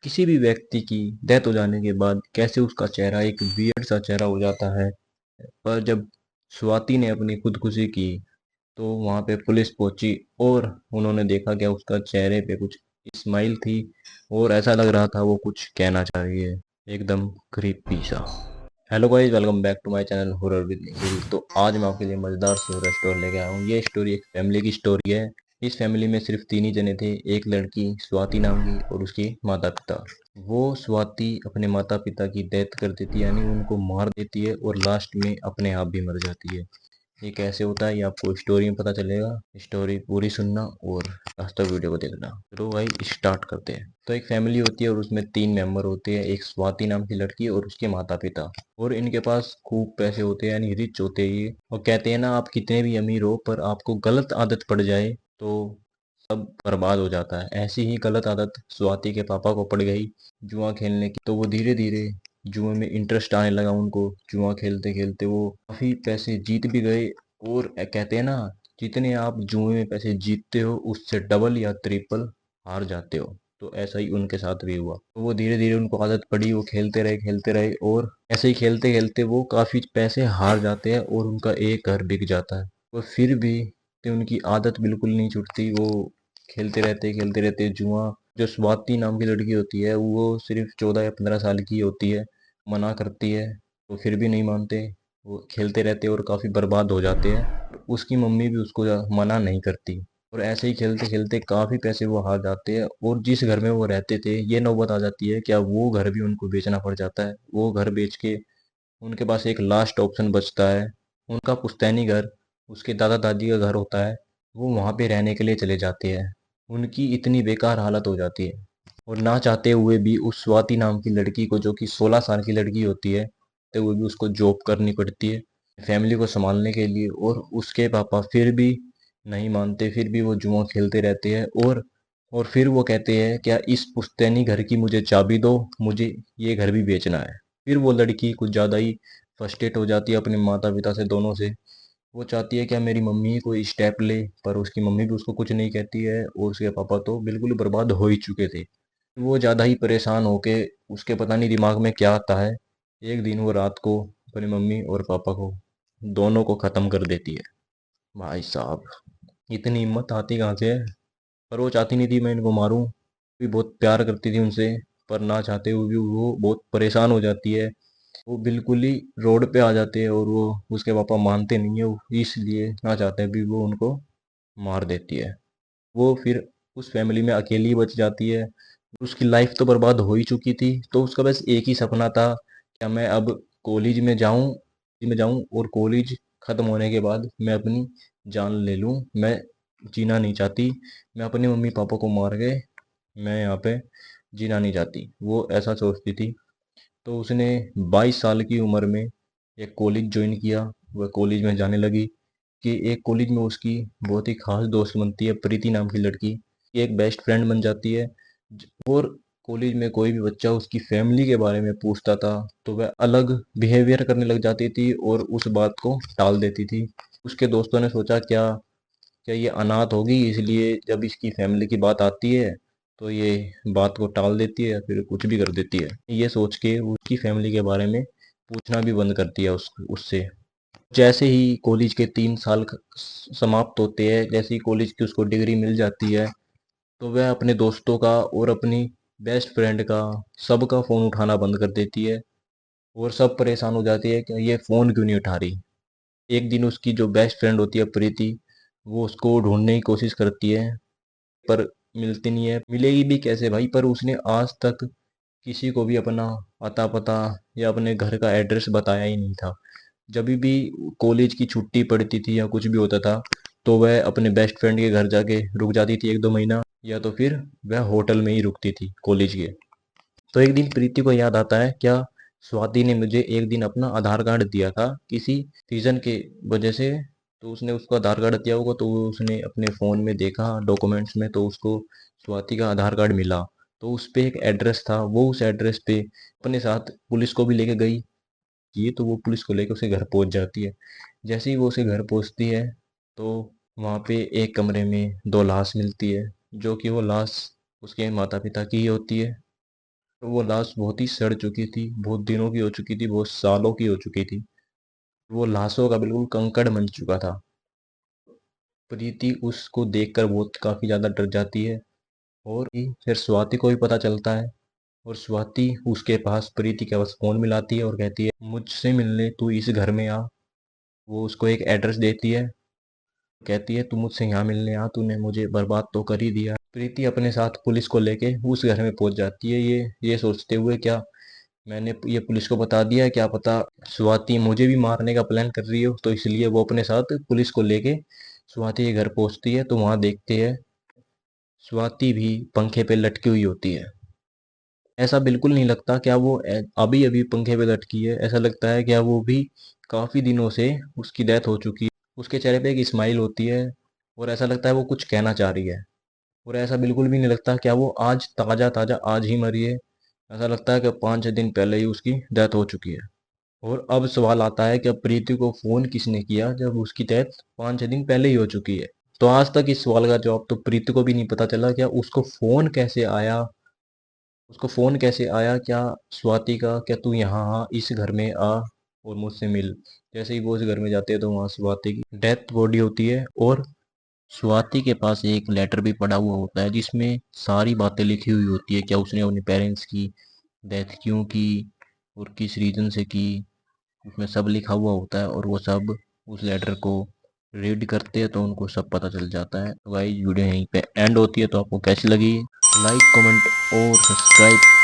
किसी भी व्यक्ति की डेथ हो जाने के बाद कैसे उसका चेहरा एक वियर्ड सा चेहरा हो जाता है। पर जब स्वाति ने अपनी खुदकुशी की तो वहां पे पुलिस पहुंची और उन्होंने देखा क्या उसका चेहरे पे कुछ स्माइल थी और ऐसा लग रहा था वो कुछ कहना चाह रही है, एकदम क्रीपी सा। Hello guys, welcome back to my channel horror with Nikhil. तो आज मैं आपके लिए मजेदार सी हॉरर स्टोरी लेके आया हूँ। ये स्टोरी एक फैमिली की स्टोरी है। इस फैमिली में सिर्फ तीन ही जने थे, एक लड़की स्वाति नाम की और उसके माता पिता। वो स्वाति अपने माता पिता की डेथ कर देती है, यानी उनको मार देती है और लास्ट में अपने आप भी मर जाती है। ये कैसे होता है ये आपको स्टोरी में पता चलेगा। स्टोरी पूरी सुनना और लास्ट तक वीडियो को देखना। चलो भाई स्टार्ट करते हैं। तो एक फैमिली होती है और उसमें तीन मेंबर होते हैं, एक स्वाति नाम की लड़की और उसके माता पिता। और इनके पास खूब पैसे होते हैं, यानी रिच होते हैं ये। और कहते हैं ना, आप कितने भी अमीर हो पर आपको गलत आदत पड़ जाए तो सब बर्बाद हो जाता है। ऐसी ही गलत आदत स्वाति के पापा को पड़ गई, जुआ खेलने की। तो वो धीरे धीरे जुए में इंटरेस्ट आने लगा उनको। जुआ खेलते खेलते वो काफी पैसे जीत भी गए। और कहते हैं ना, जितने आप जुए में पैसे जीतते हो उससे डबल या ट्रिपल हार जाते हो। तो ऐसा ही उनके साथ भी हुआ। तो वो धीरे धीरे उनको आदत पड़ी, वो खेलते रहे और ऐसे ही खेलते खेलते वो काफी पैसे हार जाते हैं और उनका एक घर बिक जाता है। और फिर भी तो उनकी आदत बिल्कुल नहीं छूटती। वो खेलते रहते जुआ। जो स्वाति नाम की लड़की होती है वो सिर्फ 14 या 15 साल की होती है। मना करती है तो फिर भी नहीं मानते। वो खेलते रहते और काफी बर्बाद हो जाते हैं। उसकी मम्मी भी उसको मना नहीं करती। और ऐसे ही खेलते खेलते काफी पैसे वो हार जाते हैं और जिस घर में वो रहते थे ये नौबत आ जाती है क्या वो घर भी उनको बेचना पड़ जाता है। वो घर बेच के उनके पास एक लास्ट ऑप्शन बचता है, उनका पुश्तैनी घर। उसके दादा दादी का घर होता है। वो वहां पे रहने के लिए चले जाते हैं। उनकी इतनी बेकार हालत हो जाती है और ना चाहते हुए भी उस स्वाति नाम की लड़की को, जो कि 16 साल की लड़की होती है, तो हुए भी उसको जॉब करनी पड़ती है फैमिली को संभालने के लिए। और उसके पापा फिर भी नहीं मानते, फिर भी वो जुआ खेलते रहते हैं। और फिर वो कहते हैं क्या इस पुश्तैनी घर की मुझे चाबी दो, मुझे ये घर भी बेचना है। फिर वो लड़की कुछ ज़्यादा ही फ्रस्ट्रेट हो जाती है अपने माता पिता से, दोनों से। वो चाहती है क्या मेरी मम्मी कोई स्टेप ले, पर उसकी मम्मी भी उसको कुछ नहीं कहती है और उसके पापा तो बिल्कुल बर्बाद हो ही चुके थे। वो ज़्यादा ही परेशान होके, उसके पता नहीं दिमाग में क्या आता है, एक दिन वो रात को अपनी मम्मी और पापा को दोनों को ख़त्म कर देती है। भाई साहब, इतनी हिम्मत आती कहाँ से है। पर वो चाहती नहीं थी मैं इनको मारूं। भी बहुत प्यार करती थी उनसे, पर ना चाहते हुए भी वो बहुत परेशान हो जाती है। वो बिल्कुल ही रोड पे आ जाते हैं और वो उसके पापा मानते नहीं है, इसलिए ना चाहते भी वो उनको मार देती है। वो फिर उस फैमिली में अकेली बच जाती है। उसकी लाइफ तो बर्बाद हो ही चुकी थी, तो उसका बस एक ही सपना था, क्या मैं अब कॉलेज में जाऊं और कॉलेज खत्म होने के बाद मैं अपनी जान ले लूं। मैं जीना नहीं चाहती, मैं अपने मम्मी पापा को मार के मैं यहाँ पे जीना नहीं चाहती, वो ऐसा सोचती थी। तो उसने 22 साल की उम्र में एक कॉलेज ज्वाइन किया। वह कॉलेज में जाने लगी कि एक कॉलेज में उसकी बहुत ही खास दोस्त बनती है, प्रीति नाम की लड़की। ये एक बेस्ट फ्रेंड बन जाती है। और कॉलेज में कोई भी बच्चा उसकी फैमिली के बारे में पूछता था तो वह अलग बिहेवियर करने लग जाती थी और उस बात को टाल देती थी। उसके दोस्तों ने सोचा क्या क्या ये अनाथ होगी, इसलिए जब इसकी फैमिली की बात आती है तो ये बात को टाल देती है या फिर कुछ भी कर देती है। ये सोच के उसकी फैमिली के बारे में पूछना भी बंद कर दिया उससे। जैसे ही कॉलेज के 3 साल समाप्त होते हैं, जैसे ही कॉलेज की उसको डिग्री मिल जाती है, तो वह अपने दोस्तों का और अपनी बेस्ट फ्रेंड का, सबका फ़ोन उठाना बंद कर देती है। और सब परेशान हो जाती है कि ये फ़ोन क्यों नहीं उठा रही। एक दिन उसकी जो बेस्ट फ्रेंड होती है प्रीति, वो उसको ढूंढने की कोशिश करती है पर मिलती नहीं है। मिलेगी भी कैसे भाई, पर उसने आज तक किसी को भी अपना अता पता या अपने घर का एड्रेस बताया ही नहीं था। जब भी कॉलेज की छुट्टी पड़ती थी या कुछ भी होता था तो वह अपने बेस्ट फ्रेंड के घर जाके रुक जाती थी 1-2 महीना, या तो फिर वह होटल में ही रुकती थी कॉलेज के। तो एक दिन प्रीति को याद आता है क्या स्वाति ने मुझे एक दिन अपना आधार कार्ड दिया था किसी रीजन के वजह से। तो उसने उसको आधार कार्ड दिया होगा तो वो उसने अपने फ़ोन में देखा डॉक्यूमेंट्स में, तो उसको स्वाति का आधार कार्ड मिला। तो उस पे एक एड्रेस था, वो उस एड्रेस पे अपने साथ पुलिस को भी लेके गई। ये तो वो पुलिस को लेकर उसके घर पहुंच जाती है। जैसे ही वो उसके घर पहुंचती है तो वहाँ पे एक कमरे में दो लाश मिलती है, जो कि वो लाश उसके माता पिता की ही होती है। वो लाश बहुत ही सड़ चुकी थी, बहुत दिनों की हो चुकी थी, बहुत सालों की हो चुकी थी। वो लाशों का बिल्कुल कंकड़ बन चुका था। प्रीति उसको देखकर बहुत काफी ज्यादा डर जाती है। और फिर स्वाति को भी पता चलता है, और स्वाति उसके पास प्रीति के पास फोन मिलाती है और कहती है मुझसे मिलने तू इस घर में आ। वो उसको एक एड्रेस देती है, कहती है तू मुझसे यहाँ मिलने आ, तूने मुझे बर्बाद तो कर ही दिया। प्रीति अपने साथ पुलिस को लेके उस घर में पहुंच जाती है, ये सोचते हुए क्या मैंने ये पुलिस को बता दिया है, क्या पता स्वाति मुझे भी मारने का प्लान कर रही हो। तो इसलिए वो अपने साथ पुलिस को लेके स्वाति के घर पहुंचती है, तो वहां देखते हैं स्वाति भी पंखे पे लटकी हुई होती है। ऐसा बिल्कुल नहीं लगता क्या वो अभी अभी पंखे पे लटकी है, ऐसा लगता है क्या वो भी काफी दिनों से उसकी डेथ हो चुकी है। उसके चेहरे पे एक स्माइल होती है, और ऐसा लगता है वो कुछ कहना चाह रही है। और ऐसा बिल्कुल भी नहीं लगता क्या वो आज ताजा ताजा आज ही मरी है। ऐसा लगता है कि 5-6 दिन पहले ही उसकी डेथ हो चुकी है। और अब सवाल आता है कि अब प्रीति को फोन किसने किया जब उसकी डेथ 5-6 दिन पहले ही हो चुकी है। तो आज तक इस सवाल का जवाब तो प्रीति को भी नहीं पता चला, क्या उसको फोन कैसे आया, क्या स्वाति का क्या तू यहाँ आ, इस घर में आ और मुझसे मिल। जैसे ही वो उस घर में जाते हैं तो वहां स्वाति की डेथ बॉडी होती है, और स्वाति के पास एक लेटर भी पड़ा हुआ होता है जिसमें सारी बातें लिखी हुई होती है, क्या उसने अपने पेरेंट्स की डेथ क्यों की और किस रीजन से की। उसमें सब लिखा हुआ होता है, और वो सब उस लेटर को रीड करते हैं तो उनको सब पता चल जाता है। तो गाइस वीडियो यहीं पे एंड होती है। तो आपको कैसी लगी, लाइक कमेंट और सब्सक्राइब